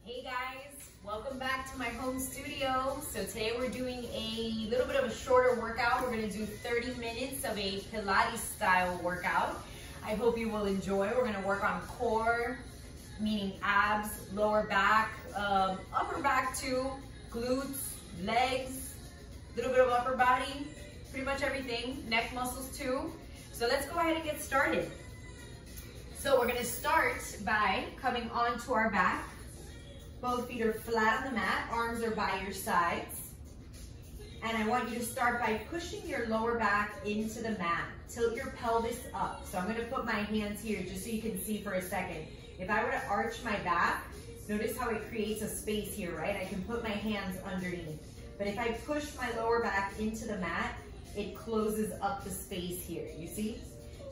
Hey guys, welcome back to my home studio. So today we're doing a little bit of a shorter workout. We're gonna do 30 minutes of a Pilates style workout. I hope you will enjoy. We're gonna work on core, meaning abs, lower back, upper back too, glutes, legs, a little bit of upper body, pretty much everything, neck muscles too. So let's go ahead and get started. So we're gonna start by coming onto our back. Both feet are flat on the mat, arms are by your sides. And I want you to start by pushing your lower back into the mat. Tilt your pelvis up. So I'm gonna put my hands here just so you can see for a second. If I were to arch my back, notice how it creates a space here, right? I can put my hands underneath. But if I push my lower back into the mat, it closes up the space here, you see?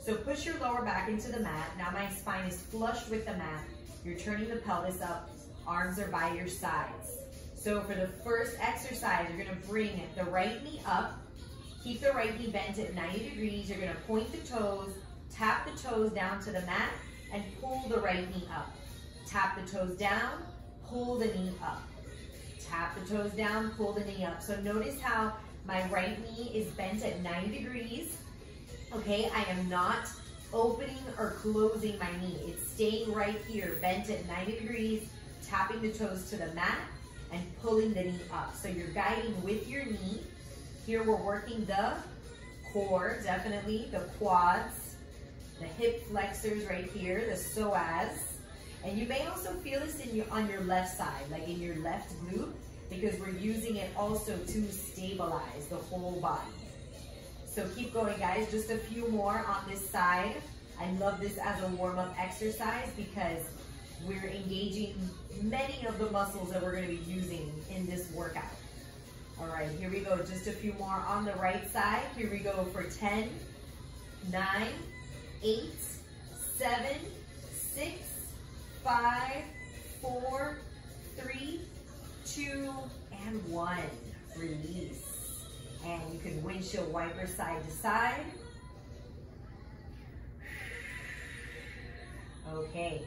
So push your lower back into the mat. Now my spine is flush with the mat. You're turning the pelvis up. Arms are by your sides. So for the first exercise, you're gonna bring the right knee up, keep the right knee bent at 90 degrees. You're gonna point the toes, tap the toes down to the mat, and pull the right knee up. Tap the toes down, pull the knee up. Tap the toes down, pull the knee up. So notice how my right knee is bent at 90 degrees. Okay, I am not opening or closing my knee. It's staying right here, bent at 90 degrees. Tapping the toes to the mat and pulling the knee up. So you're guiding with your knee. Here we're working the core, definitely, the quads, the hip flexors right here, the psoas. And you may also feel this on your left side, like in your left glute, because we're using it also to stabilize the whole body. So keep going, guys. Just a few more on this side. I love this as a warm-up exercise because we're engaging many of the muscles that we're going to be using in this workout. All right, here we go. Just a few more on the right side. Here we go for 10, 9, 8, 7, 6, 5, 4, 3, 2, and 1. Release. And you can windshield wiper side to side. Okay.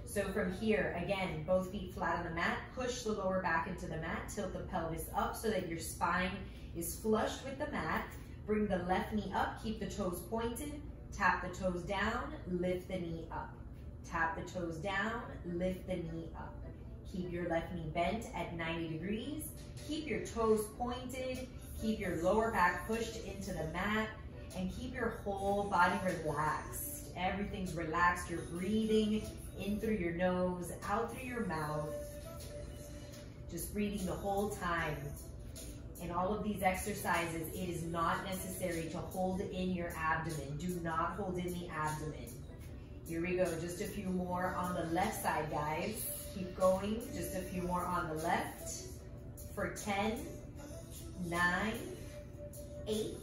So from here, again, both feet flat on the mat, push the lower back into the mat, tilt the pelvis up so that your spine is flush with the mat. Bring the left knee up, keep the toes pointed, tap the toes down, lift the knee up. Tap the toes down, lift the knee up. Keep your left knee bent at 90 degrees. Keep your toes pointed, keep your lower back pushed into the mat, and keep your whole body relaxed. Everything's relaxed, you're breathing in through your nose, out through your mouth. Just breathing the whole time. In all of these exercises, it is not necessary to hold in your abdomen. Do not hold in the abdomen. Here we go, just a few more on the left side, guys. Keep going, just a few more on the left. For 10, 9, 8,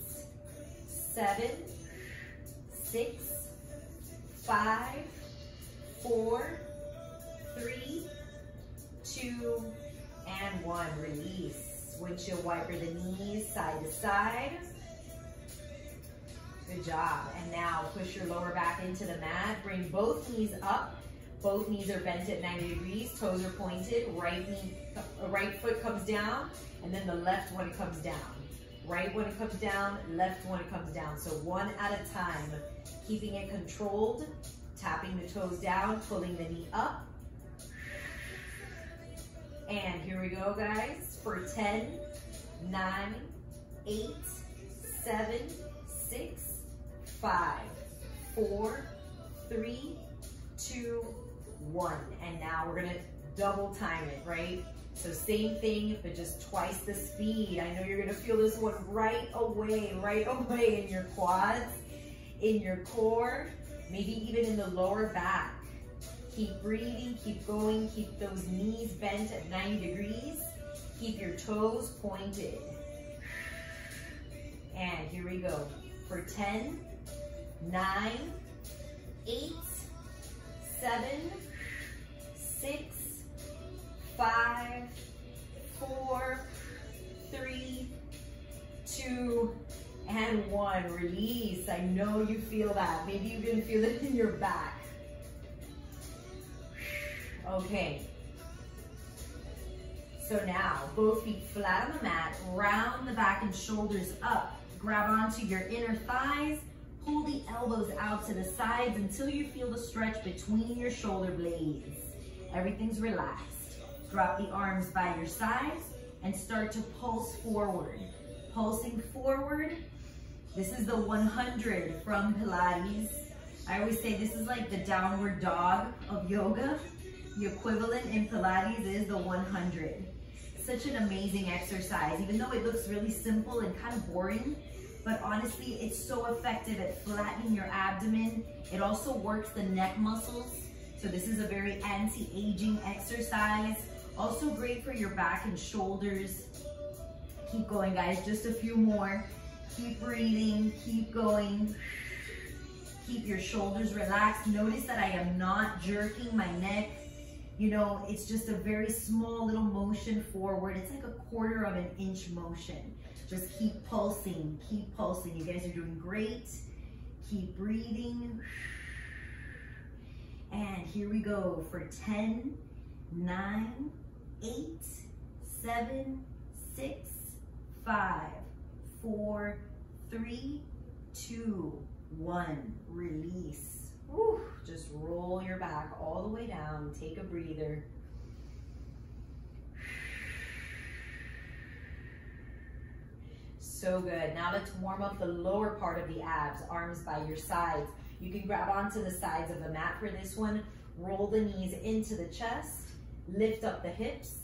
7, 6, 5, 4, 3, 2, and 1. Release. Windshield wiper the knees side to side. Good job. And now push your lower back into the mat. Bring both knees up. Both knees are bent at 90 degrees. Toes are pointed. Right foot comes down, and then the left one comes down. Right one comes down, left one comes down. So one at a time, keeping it controlled. Tapping the toes down, pulling the knee up. And here we go, guys, for 10, 9, 8, 7, 6, 5, 4, 3, 2, 1. And now we're gonna double time it, right? So same thing, but just twice the speed. I know you're gonna feel this one right away in your quads, in your core, maybe even in the lower back. Keep breathing, keep going, keep those knees bent at 90 degrees. Keep your toes pointed. And here we go. For 10, 9, 8, 7, 6, 5, 4, 3, 2, and 1. Release. I know you feel that. Maybe you can feel it in your back. Okay. So now, both feet flat on the mat, round the back and shoulders up. Grab onto your inner thighs, pull the elbows out to the sides until you feel the stretch between your shoulder blades. Everything's relaxed. Drop the arms by your sides and start to pulse forward. Pulsing forward. This is the 100 from Pilates. I always say this is like the downward dog of yoga. The equivalent in Pilates is the 100. Such an amazing exercise, even though it looks really simple and kind of boring, but honestly, it's so effective at flattening your abdomen. It also works the neck muscles. So this is a very anti-aging exercise. Also great for your back and shoulders. Keep going, guys, just a few more. Keep breathing, keep going. Keep your shoulders relaxed. Notice that I am not jerking my neck. You know, it's just a very small little motion forward. It's like a 1/4 of an inch motion. Just keep pulsing, keep pulsing. You guys are doing great. Keep breathing. And here we go for 10, 9, 8, 7, 6, 5, 4, 3, 2, 1. Release. Whew. Just roll your back all the way down. Take a breather. So good. Now let's warm up the lower part of the abs, arms by your sides. You can grab onto the sides of the mat for this one. Roll the knees into the chest. Lift up the hips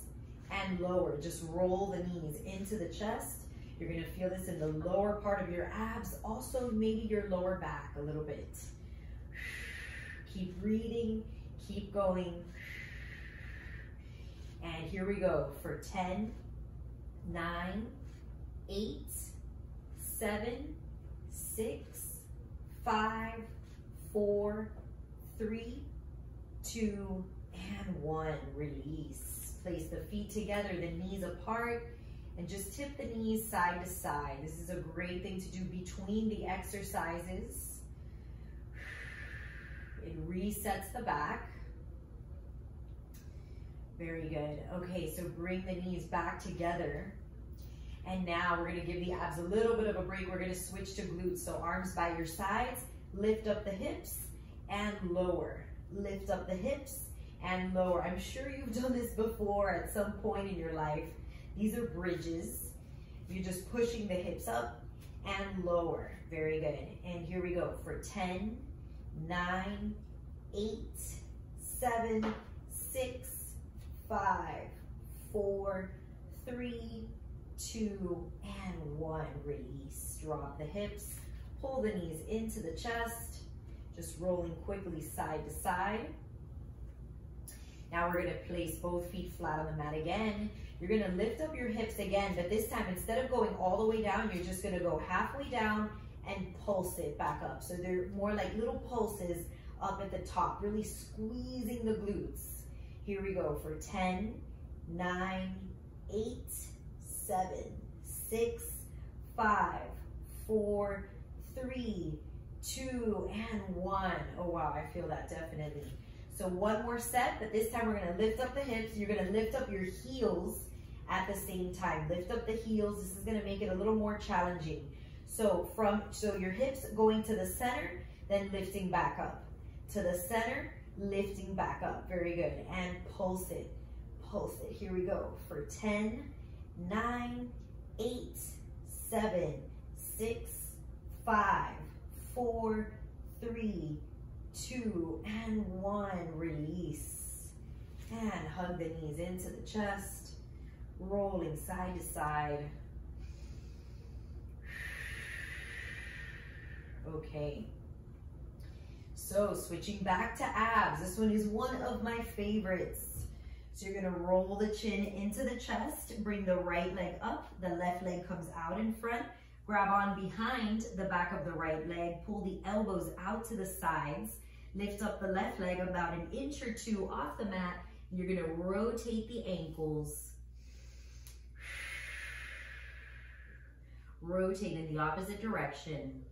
and lower. Just roll the knees into the chest. You're going to feel this in the lower part of your abs. Also, maybe your lower back a little bit. Keep breathing. Keep going. And here we go for 10, 9, 8, 7, 6, 5, 4, 3, 2, and 1. Release. Place the feet together, the knees apart, and just tip the knees side to side. This is a great thing to do between the exercises. It resets the back. Very good. Okay, so bring the knees back together. And now we're gonna give the abs a little bit of a break. We're gonna switch to glutes. So arms by your sides, lift up the hips and lower. Lift up the hips and lower. I'm sure you've done this before at some point in your life. These are bridges. You're just pushing the hips up and lower. Very good. And here we go for 10, 9, 8, 7, 6, 5, 4, 3, 2, and 1. Release. Drop the hips. Pull the knees into the chest. Just rolling quickly side to side. Now we're going to place both feet flat on the mat again. You're going to lift up your hips again, but this time instead of going all the way down, you're just going to go halfway down and pulse it back up. So they're more like little pulses up at the top, really squeezing the glutes. Here we go for 10, 9, 8, 7, 6, 5, 4, 3, 2, and 1. Oh wow, I feel that definitely. So one more set, but this time we're gonna lift up the hips. You're gonna lift up your heels at the same time. Lift up the heels. This is gonna make it a little more challenging. So your hips going to the center, then lifting back up. To the center, lifting back up. Very good. And pulse it. Pulse it. Here we go for 10, 9, 8, 7, 6, 5, 4, 3, 2, and 1. Release. And hug the knees into the chest. Rolling side to side. Okay. So switching back to abs. This one is one of my favorites. So you're gonna roll the chin into the chest, bring the right leg up, the left leg comes out in front, grab on behind the back of the right leg, pull the elbows out to the sides, lift up the left leg about an inch or two off the mat, and you're gonna rotate the ankles. Rotate in the opposite direction.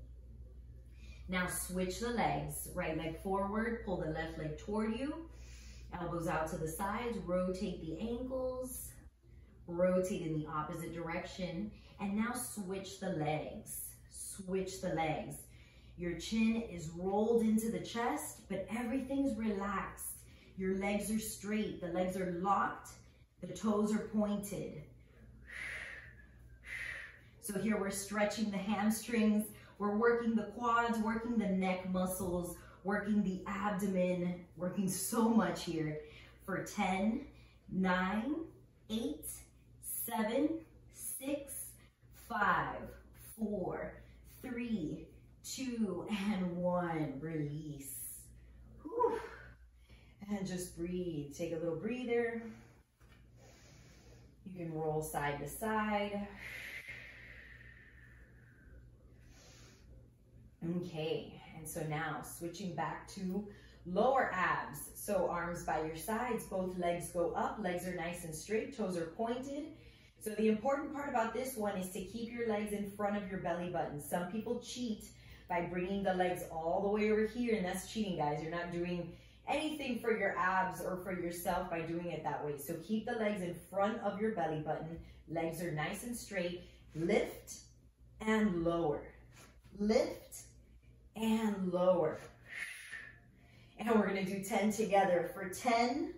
Now switch the legs, right leg forward, pull the left leg toward you, elbows out to the sides, rotate the ankles, rotate in the opposite direction, and now switch the legs. Switch the legs. Your chin is rolled into the chest, but everything's relaxed. Your legs are straight, the legs are locked, the toes are pointed. So here we're stretching the hamstrings, we're working the quads, working the neck muscles, working the abdomen, working so much here for 10, 9, 8, 7, 6, 5, 4, 3, 2, and 1. Release. Whew. And just breathe. Take a little breather. You can roll side to side. Okay, and so now switching back to lower abs. So arms by your sides, both legs go up, legs are nice and straight, toes are pointed. So the important part about this one is to keep your legs in front of your belly button. Some people cheat by bringing the legs all the way over here, and that's cheating, guys. You're not doing anything for your abs or for yourself by doing it that way. So keep the legs in front of your belly button. Legs are nice and straight. Lift and lower. Lift and lower. And we're going to do 10 together for 10,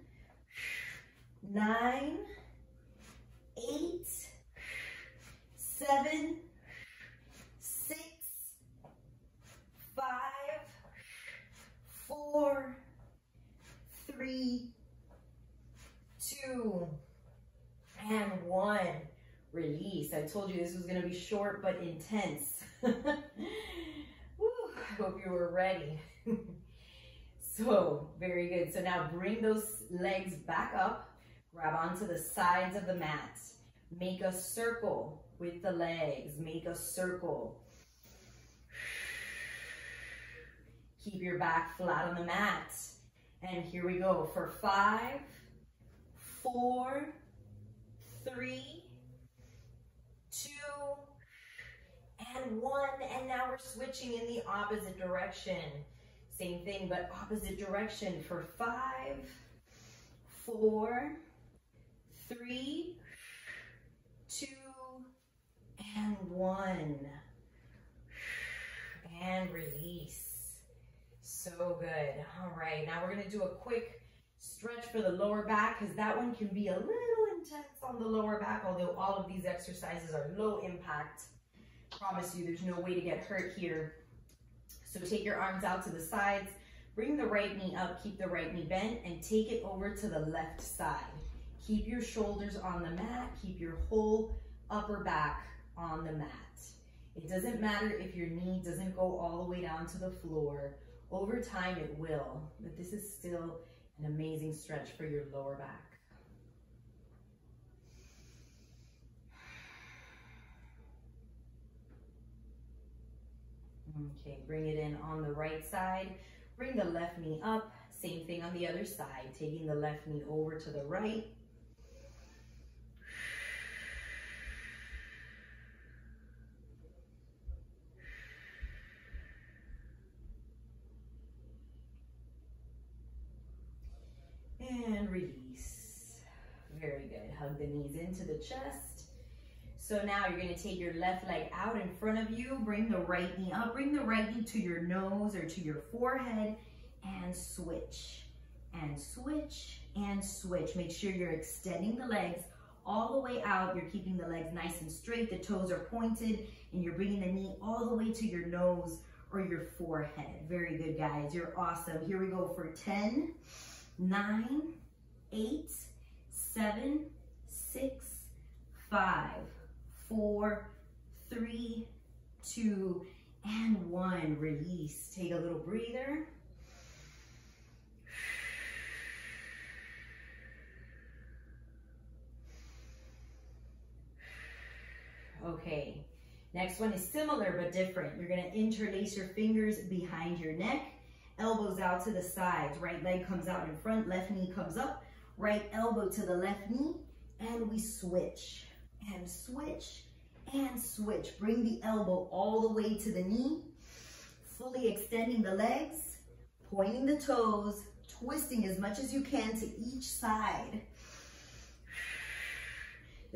9, 8, 7, 6, 5, 4, 3, 2, and 1. Release. I told you this was going to be short but intense. Woo, I hope you were ready. So, very good. So now bring those legs back up. Grab onto the sides of the mat. Make a circle with the legs. Make a circle. Keep your back flat on the mat. And here we go for 5, 4, 3, 2, and 1. And now we're switching in the opposite direction. Same thing, but opposite direction for 5, 4, 3, 2, and 1. And release. So good. All right, now we're gonna do a quick stretch for the lower back because that one can be a little intense on the lower back, although all of these exercises are low impact. Promise you there's no way to get hurt here. So take your arms out to the sides, bring the right knee up, keep the right knee bent, and take it over to the left side. Keep your shoulders on the mat, keep your whole upper back on the mat. It doesn't matter if your knee doesn't go all the way down to the floor. Over time it will, but this is still an amazing stretch for your lower back. Okay, bring it in on the right side. Bring the left knee up. Same thing on the other side. Taking the left knee over to the right. And release. Very good. Hug the knees into the chest. So now you're going to take your left leg out in front of you. Bring the right knee up. Bring the right knee to your nose or to your forehead and switch. And switch and switch. Make sure you're extending the legs all the way out. You're keeping the legs nice and straight. The toes are pointed and you're bringing the knee all the way to your nose or your forehead. Very good, guys. You're awesome. Here we go for 10, 9, 8, 7, 6, 5, 4, 3, 2, and 1. Release. Take a little breather. Okay, next one is similar but different. You're gonna interlace your fingers behind your neck, elbows out to the sides. Right leg comes out in front, left knee comes up, right elbow to the left knee, and we switch. And switch, and switch. Bring the elbow all the way to the knee, fully extending the legs, pointing the toes, twisting as much as you can to each side.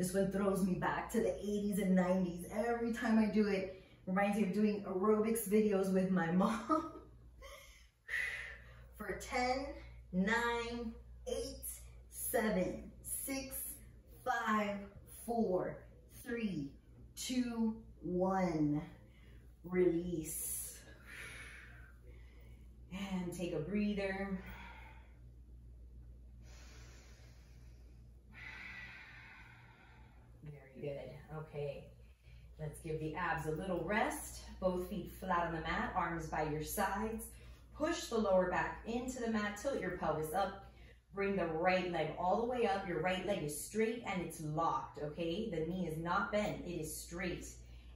This one throws me back to the 80s and 90s. Every time I do it, reminds me of doing aerobics videos with my mom. For 10, 9, 8, 7, 6, 5, 4, 3, 2, 1. Release. And take a breather. Very good. Okay. Let's give the abs a little rest. Both feet flat on the mat, arms by your sides. Push the lower back into the mat, tilt your pelvis up. Bring the right leg all the way up. Your right leg is straight and it's locked, okay? The knee is not bent, it is straight.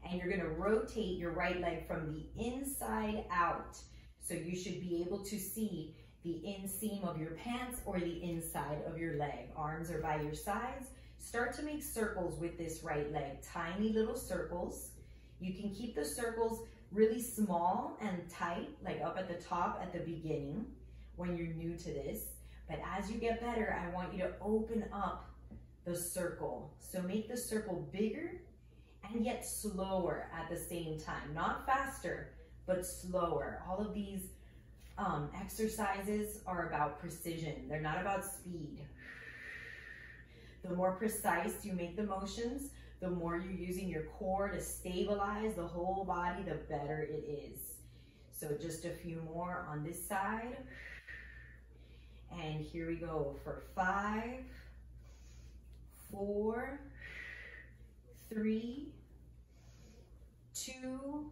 And you're gonna rotate your right leg from the inside out. So you should be able to see the inseam of your pants or the inside of your leg. Arms are by your sides. Start to make circles with this right leg, tiny little circles. You can keep the circles really small and tight, like up at the top at the beginning when you're new to this. But as you get better, I want you to open up the circle. So make the circle bigger and yet slower at the same time. Not faster, but slower. All of these exercises are about precision. They're not about speed. The more precise you make the motions, the more you're using your core to stabilize the whole body, the better it is. So just a few more on this side. And here we go for 5, 4, 3, 2,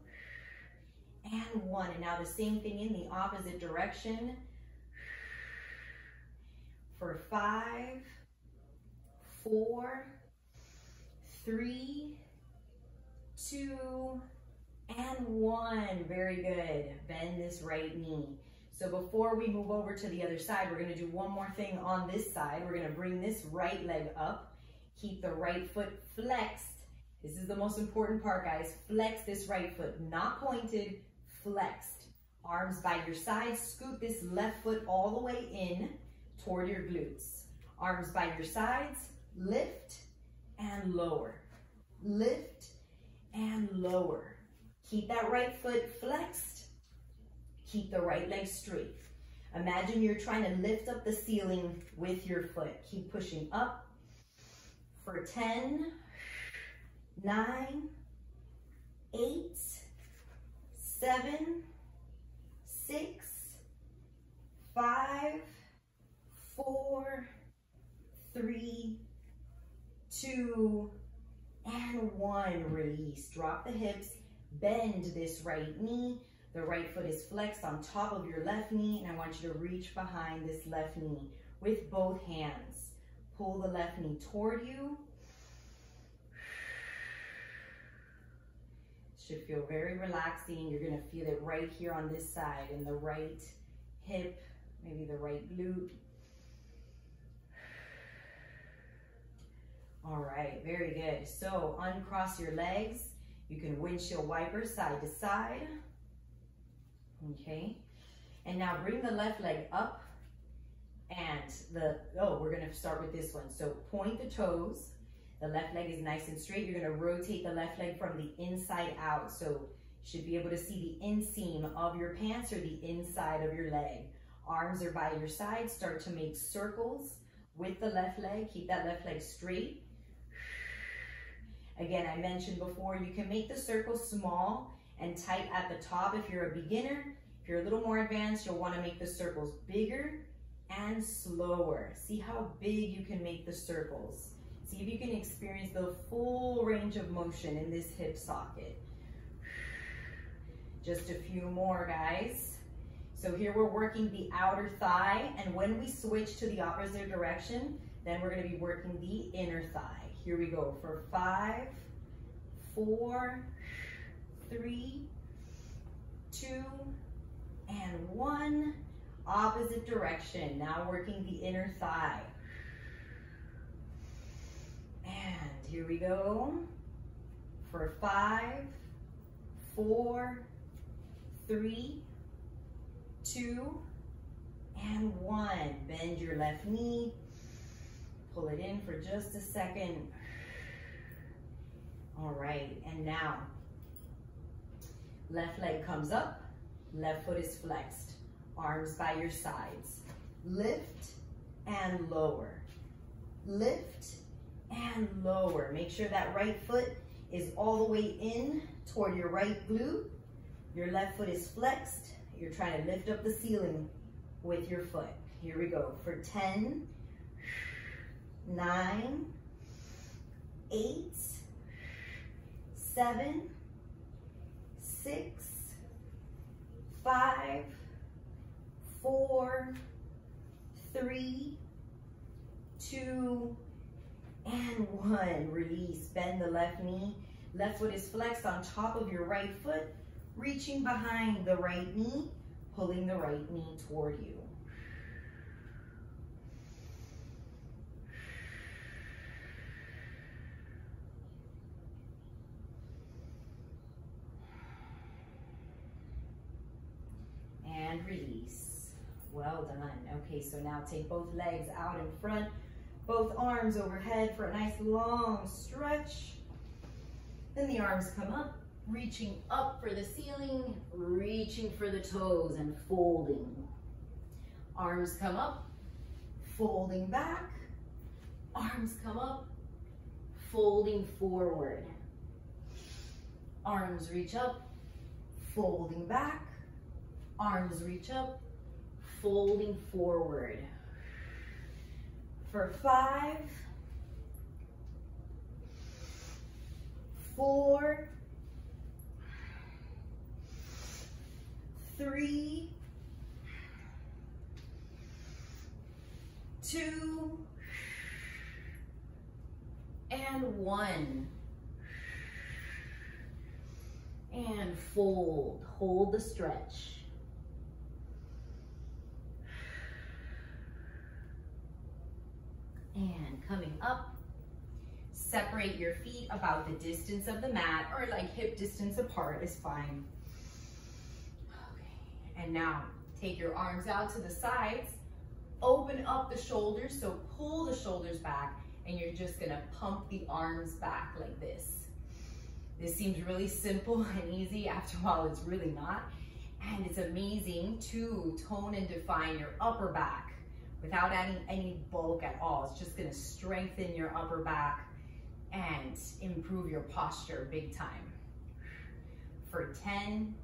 and 1. And now the same thing in the opposite direction. For 5, 4, 3, 2, and 1. Very good. Bend this right knee. So before we move over to the other side, we're gonna do one more thing on this side. We're gonna bring this right leg up. Keep the right foot flexed. This is the most important part, guys. Flex this right foot, not pointed, flexed. Arms by your sides. Scoot this left foot all the way in toward your glutes. Arms by your sides. Lift and lower. Lift and lower. Keep that right foot flexed. Keep the right leg straight. Imagine you're trying to lift up the ceiling with your foot. Keep pushing up for 10, 9, 8, 7, 6, 5, 4, 3, 2, and 1. Release. Drop the hips. Bend this right knee. The right foot is flexed on top of your left knee, and I want you to reach behind this left knee with both hands. Pull the left knee toward you. Should feel very relaxing. You're gonna feel it right here on this side, in the right hip, maybe the right glute. All right, very good. So uncross your legs. You can windshield wiper side to side. Okay, and now bring the left leg up, and we're gonna start with this one. So point the toes. The left leg is nice and straight. You're gonna rotate the left leg from the inside out. So you should be able to see the inseam of your pants or the inside of your leg. Arms are by your side. Start to make circles with the left leg. Keep that left leg straight. Again, I mentioned before, you can make the circle small and tight at the top if you're a beginner. If you're a little more advanced, you'll want to make the circles bigger and slower. See how big you can make the circles. See if you can experience the full range of motion in this hip socket. Just a few more, guys. So here we're working the outer thigh, and when we switch to the opposite direction, then we're going to be working the inner thigh. Here we go for 5, 4, 3, 2, and 1. Opposite direction. Now working the inner thigh. And here we go for 5, 4, 3, 2, and 1. Bend your left knee. Pull it in for just a second. All right, and now left leg comes up, left foot is flexed, arms by your sides. Lift and lower. Lift and lower. Make sure that right foot is all the way in toward your right glute. Your left foot is flexed. You're trying to lift up the ceiling with your foot. Here we go for 10, 9, 8, 7, 6, 5, 4, 3, 2, and 1. Release. Bend the left knee. Left foot is flexed on top of your right foot, reaching behind the right knee, pulling the right knee toward you. And release. Well done. Okay, so now take both legs out in front, both arms overhead for a nice long stretch. Then the arms come up, reaching up for the ceiling, reaching for the toes and folding. Arms come up, folding back. Arms come up, folding forward. Arms reach up, folding back. Arms reach up, folding forward. For 5, 4, 3, 2, and 1. And fold. Hold the stretch. And coming up, separate your feet about the distance of the mat, or like hip distance apart is fine. Okay, and now take your arms out to the sides, open up the shoulders, so pull the shoulders back, and you're just gonna pump the arms back like this. This seems really simple and easy. After a while, it's really not. And it's amazing to tone and define your upper back without adding any bulk at all. It's just gonna strengthen your upper back and improve your posture big time. For 10,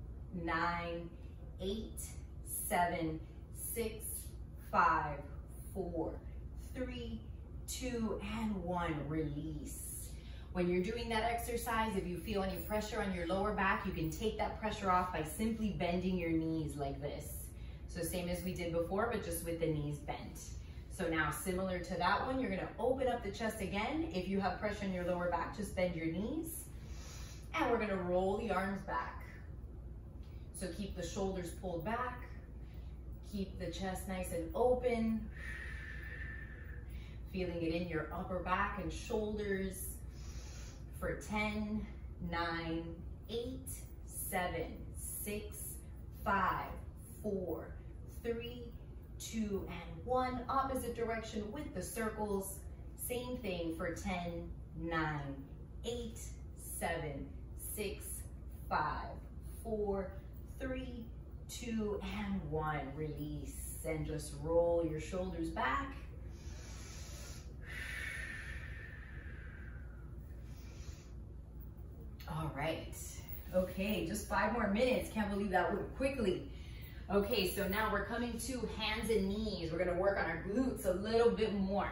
9, 8, 7, 6, 5, 4, 3, 2, and 1, release. When you're doing that exercise, if you feel any pressure on your lower back, you can take that pressure off by simply bending your knees like this. So same as we did before, but just with the knees bent. So now similar to that one, you're gonna open up the chest again. If you have pressure in your lower back, just bend your knees. And we're gonna roll the arms back. So keep the shoulders pulled back. Keep the chest nice and open. Feeling it in your upper back and shoulders. For 10, 9, 8, 7, 6, 5, 4, 3, 2, and 1. Opposite direction with the circles. Same thing for 10, 9, 8, 7, 6, 5, 4, 3, 2, and 1. Release and just roll your shoulders back. All right. Okay, just 5 more minutes. Can't believe that went quickly. Okay, so now we're coming to hands and knees. We're gonna work on our glutes a little bit more.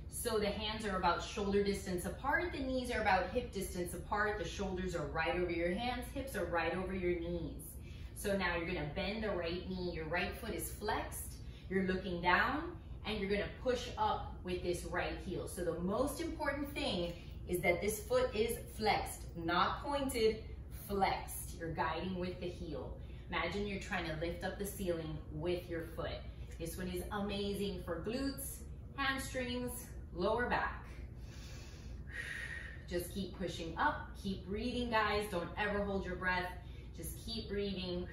So the hands are about shoulder distance apart, the knees are about hip distance apart, the shoulders are right over your hands, hips are right over your knees. So now you're gonna bend the right knee, your right foot is flexed, you're looking down, and you're gonna push up with this right heel. So the most important thing is that this foot is flexed, not pointed, flexed. You're guiding with the heel. Imagine you're trying to lift up the ceiling with your foot. This one is amazing for glutes, hamstrings, lower back. Just keep pushing up, keep breathing, guys. Don't ever hold your breath. Just keep breathing.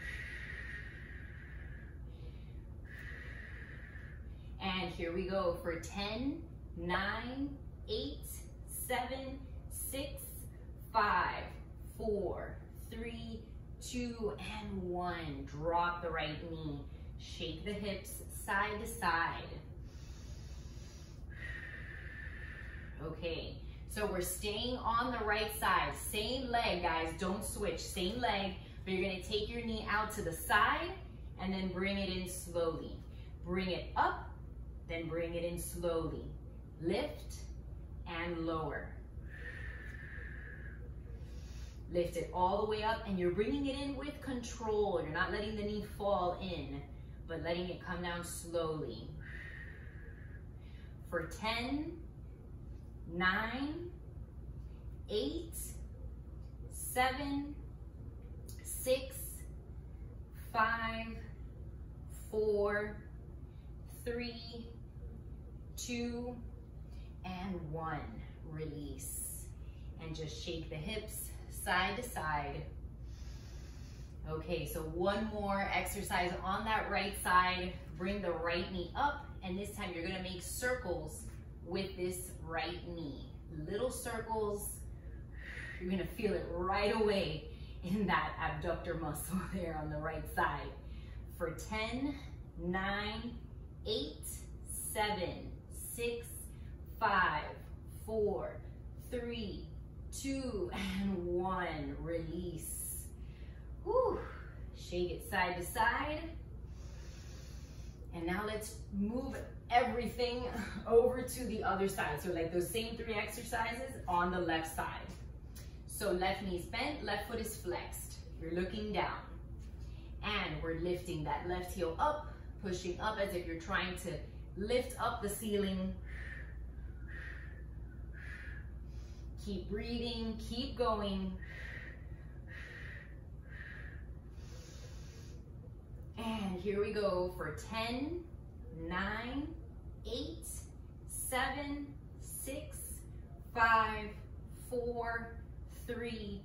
And here we go for 10, 9, 8, 7, 6, 5, 5, 4, 3, 2, and 1. Drop the right knee. Shake the hips side to side. Okay, so we're staying on the right side. Same leg, guys, don't switch. Same leg, but you're gonna take your knee out to the side and then bring it in slowly. Bring it up, then bring it in slowly. Lift and lower. Lift it all the way up, and you're bringing it in with control. You're not letting the knee fall in, but letting it come down slowly. For 10, 9, 8, 7, 6, 5, 4, 3, 2, and 1. Release. And just shake the hips side to side. Okay, so one more exercise on that right side. Bring the right knee up, and this time you're gonna make circles with this right knee. Little circles. You're gonna feel it right away in that abductor muscle there on the right side. For 10, 9, 8, 7, 6, 5, 4, 3, 2, and 1. Release. Whew. Shake it side to side. And now let's move everything over to the other side. So like those same 3 exercises on the left side. So left knee's bent, left foot is flexed. You're looking down. And we're lifting that left heel up, pushing up as if you're trying to lift up the ceiling. Keep breathing, keep going. And here we go for 10, 9, 8, 7, 6, 5, 4, 3,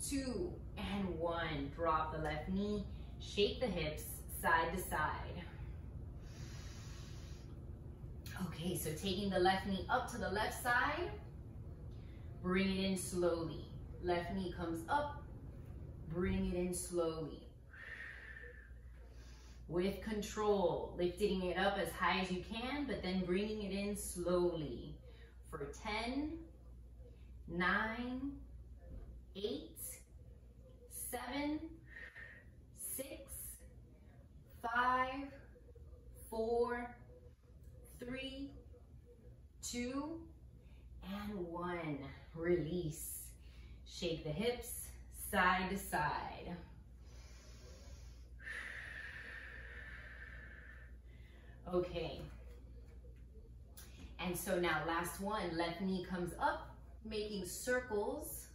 2, and 1. Drop the left knee, shake the hips side to side. Okay, so taking the left knee up to the left side, bring it in slowly. Left knee comes up, bring it in slowly. With control, lifting it up as high as you can, but then bringing it in slowly. For 10, 9, 8, 7, 6, 5, 4, 3, 2, and 1. Release. Shake the hips side to side. Okay. And so now last one, left knee comes up, making circles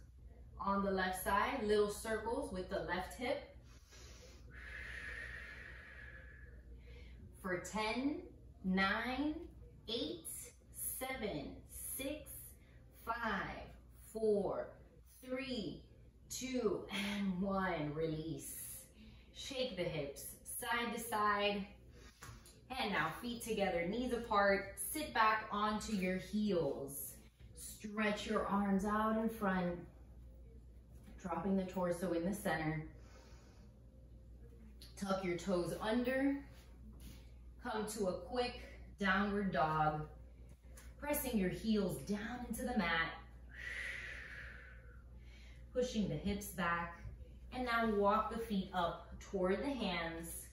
on the left side, little circles with the left hip. For 10, 9, 8, 7, 6, 5, 4, 3, 2, and 1. Release. Shake the hips side to side. And now feet together, knees apart. Sit back onto your heels. Stretch your arms out in front. Dropping the torso in the center. Tuck your toes under. Come to a quick downward dog. Pressing your heels down into the mat. Pushing the hips back. And now walk the feet up toward the hands.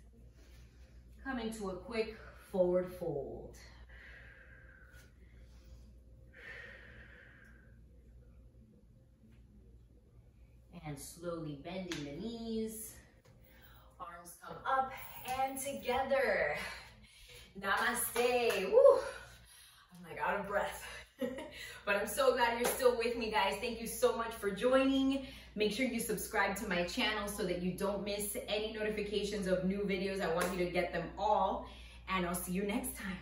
Coming to a quick forward fold. And slowly bending the knees. Arms come up and together. Namaste. Woo. I'm like out of breath. But I'm so glad you're still with me, guys. Thank you so much for joining. Make sure you subscribe to my channel so that you don't miss any notifications of new videos. I want you to get them all. And I'll see you next time.